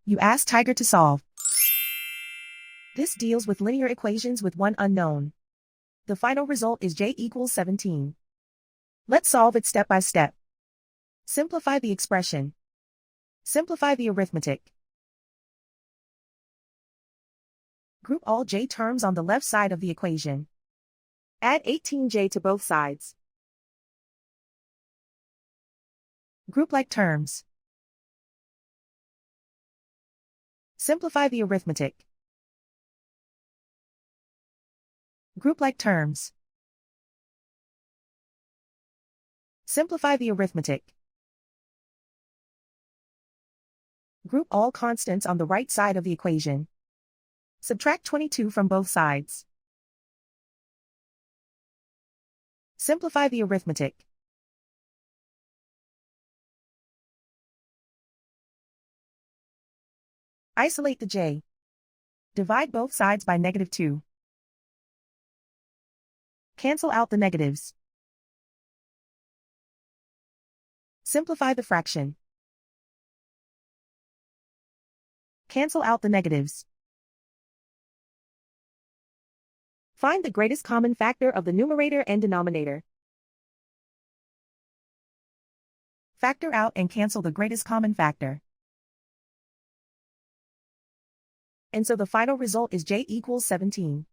You ask Tiger to solve. This deals with linear equations with one unknown. The final result is j equals 17. Let's solve it step by step. Simplify the expression. Simplify the arithmetic. Group all j terms on the left side of the equation. Add 18j to both sides. Group like terms. Simplify the arithmetic. Group like terms. Simplify the arithmetic. Group all constants on the right side of the equation. Subtract 22 from both sides. Simplify the arithmetic. Isolate the j. Divide both sides by -2. Cancel out the negatives. Simplify the fraction. Cancel out the negatives. Find the greatest common factor of the numerator and denominator. Factor out and cancel the greatest common factor. And so the final result is j equals 17.